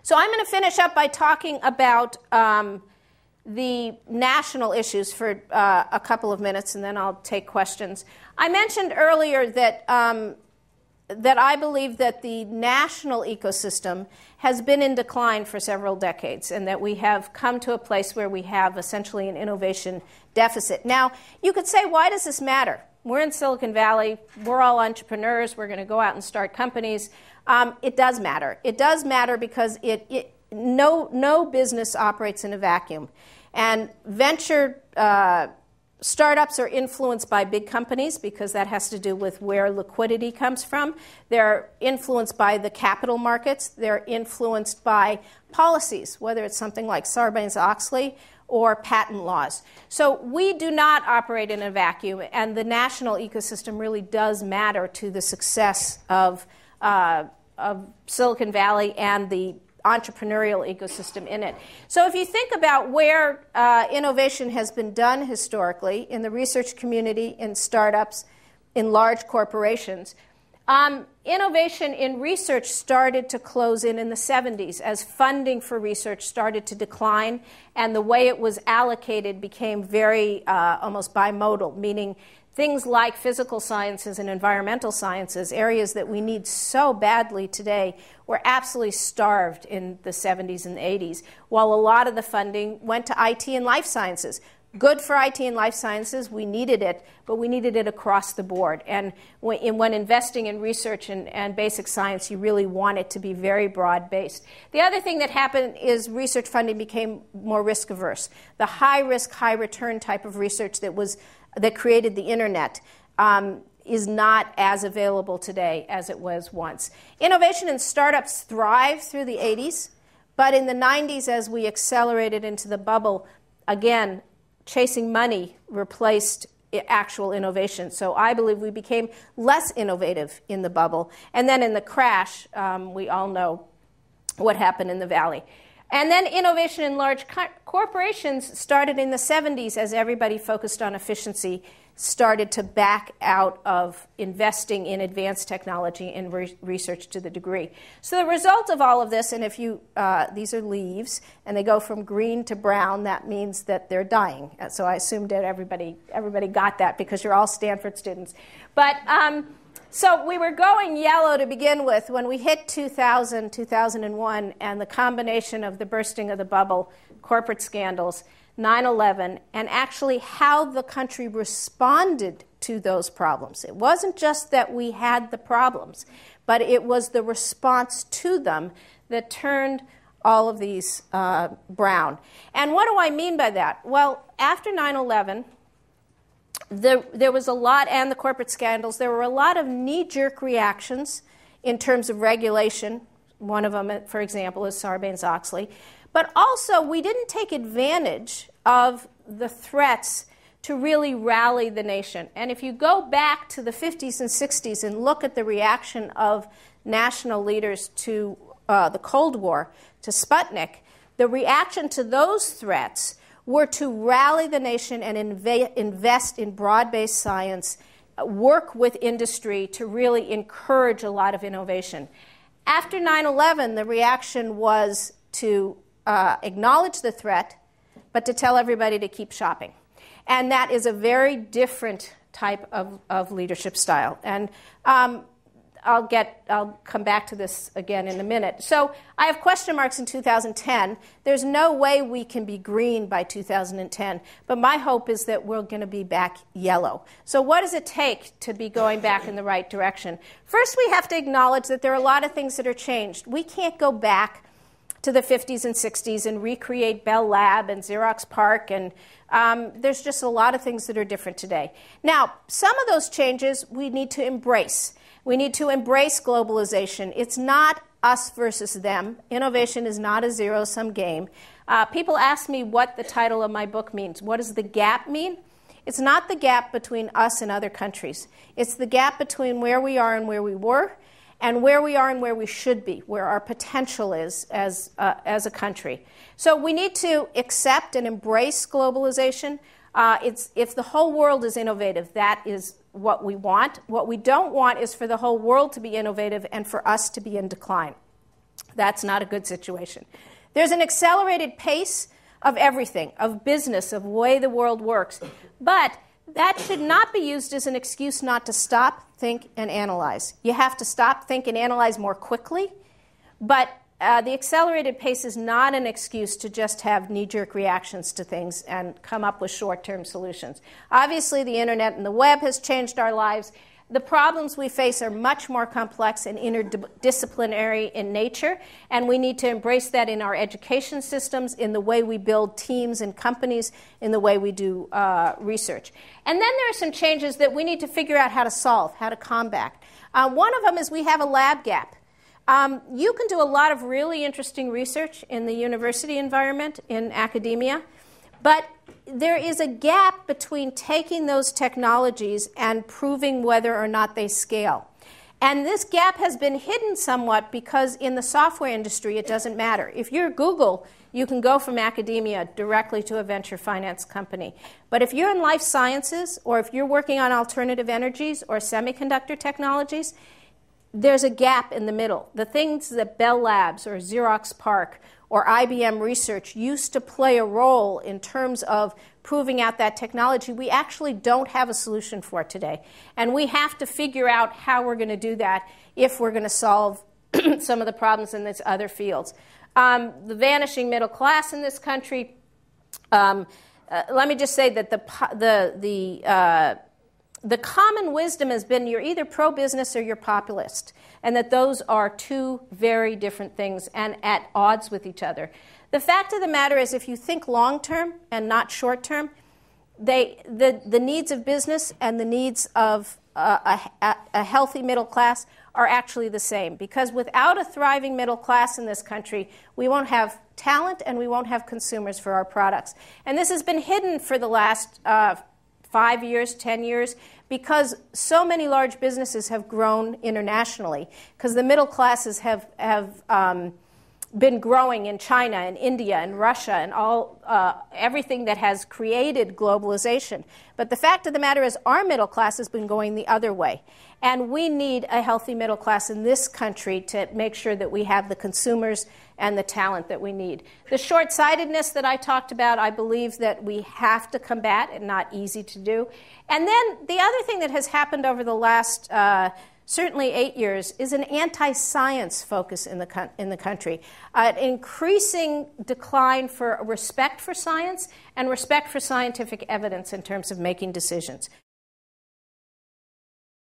So I'm going to finish up by talking about the national issues for a couple of minutes, and then I'll take questions. I mentioned earlier that that I believe that the national ecosystem has been in decline for several decades, and that we have come to a place where we have essentially an innovation deficit. Now, you could say, why does this matter? We're in Silicon Valley. We're all entrepreneurs. We're going to go out and start companies. It does matter. It does matter because no business operates in a vacuum. And venture startups are influenced by big companies because that has to do with where liquidity comes from. They're influenced by the capital markets. They're influenced by policies, whether it's something like Sarbanes-Oxley or patent laws. So we do not operate in a vacuum, and the national ecosystem really does matter to the success of Silicon Valley and the entrepreneurial ecosystem in it. So if you think about where innovation has been done historically in the research community, in startups, in large corporations, innovation in research started to close in the 70s as funding for research started to decline, and the way it was allocated became very almost bimodal, meaning things like physical sciences and environmental sciences, areas that we need so badly today, were absolutely starved in the 70s and 80s, while a lot of the funding went to IT and life sciences. Good for IT and life sciences, we needed it, but we needed it across the board. And when investing in research and basic science, you really want it to be very broad-based. The other thing that happened is research funding became more risk-averse. The high-risk, high-return type of research that created the internet is not as available today as it was once. Innovation in startups thrived through the 80s, but in the 90s, as we accelerated into the bubble, again, chasing money replaced actual innovation. So I believe we became less innovative in the bubble. And then in the crash, we all know what happened in the valley. And then innovation in large corporations started in the 70s as everybody focused on efficiency, started to back out of investing in advanced technology and research to the degree. So the result of all of this, and if you, these are leaves, and they go from green to brown, that means that they're dying. So I assumed that everybody got that because you're all Stanford students. But so we were going yellow to begin with when we hit 2000, 2001, and the combination of the bursting of the bubble, corporate scandals, 9/11, and actually how the country responded to those problems. It wasn't just that we had the problems, but it was the response to them that turned all of these brown. And what do I mean by that? Well, after 9/11, there was a lot, and the corporate scandals, there were a lot of knee-jerk reactions in terms of regulation. One of them, for example, is Sarbanes-Oxley. But also, we didn't take advantage of the threats to really rally the nation. And if you go back to the 50s and 60s and look at the reaction of national leaders to the Cold War, to Sputnik, the reaction to those threats were to rally the nation and invest in broad-based science, work with industry to really encourage a lot of innovation. After 9/11, the reaction was to acknowledge the threat, but to tell everybody to keep shopping. And that is a very different type of leadership style. And I'll come back to this again in a minute. So I have question marks in 2010. There's no way we can be green by 2010, but my hope is that we're going to be back yellow. So what does it take to be going back in the right direction? First, we have to acknowledge that there are a lot of things that are changed. We can't go back to the 50s and 60s and recreate Bell Lab and Xerox PARC, and there's just a lot of things that are different today. Now, some of those changes we need to embrace. We need to embrace globalization. It's not us versus them. Innovation is not a zero-sum game. People ask me what the title of my book means. What does the gap mean? It's not the gap between us and other countries. It's the gap between where we are and where we were, and where we are and where we should be, where our potential is as a country. So we need to accept and embrace globalization. If the whole world is innovative, that is what we want. What we don't want is for the whole world to be innovative and for us to be in decline. That's not a good situation. There's an accelerated pace of everything, of business, of the way the world works. But that should not be used as an excuse not to stop, think, and analyze. You have to stop, think, and analyze more quickly. But the accelerated pace is not an excuse to just have knee-jerk reactions to things and come up with short-term solutions. Obviously, the internet and the web has changed our lives. The problems we face are much more complex and interdisciplinary in nature, and we need to embrace that in our education systems, in the way we build teams and companies, in the way we do research. And then there are some changes that we need to figure out how to solve, how to combat. One of them is we have a lab gap. You can do a lot of really interesting research in the university environment, in academia, but there is a gap between taking those technologies and proving whether or not they scale. And this gap has been hidden somewhat because in the software industry it doesn't matter. If you're Google, you can go from academia directly to a venture finance company. But if you're in life sciences, or if you're working on alternative energies or semiconductor technologies, there's a gap in the middle. The things that Bell Labs or Xerox PARC or IBM Research used to play a role in terms of proving out that technology, we actually don't have a solution for today. And we have to figure out how we're going to do that if we're going to solve some of the problems in these other fields. The vanishing middle class in this country, let me just say that the common wisdom has been you're either pro-business or you're populist, and that those are two very different things and at odds with each other. The fact of the matter is if you think long-term and not short-term, the needs of business and the needs of a healthy middle class are actually the same. Because without a thriving middle class in this country, we won't have talent and we won't have consumers for our products. And this has been hidden for the last 5 years, 10 years, because so many large businesses have grown internationally, because the middle classes have been growing in China and India and Russia and everything that has created globalization. But the fact of the matter is our middle class has been going the other way. And we need a healthy middle class in this country to make sure that we have the consumers and the talent that we need. The short-sightedness that I talked about, I believe that we have to combat, and not easy to do. And then the other thing that has happened over the last certainly 8 years is an anti-science focus in the country. An increasing decline for respect for science and respect for scientific evidence in terms of making decisions.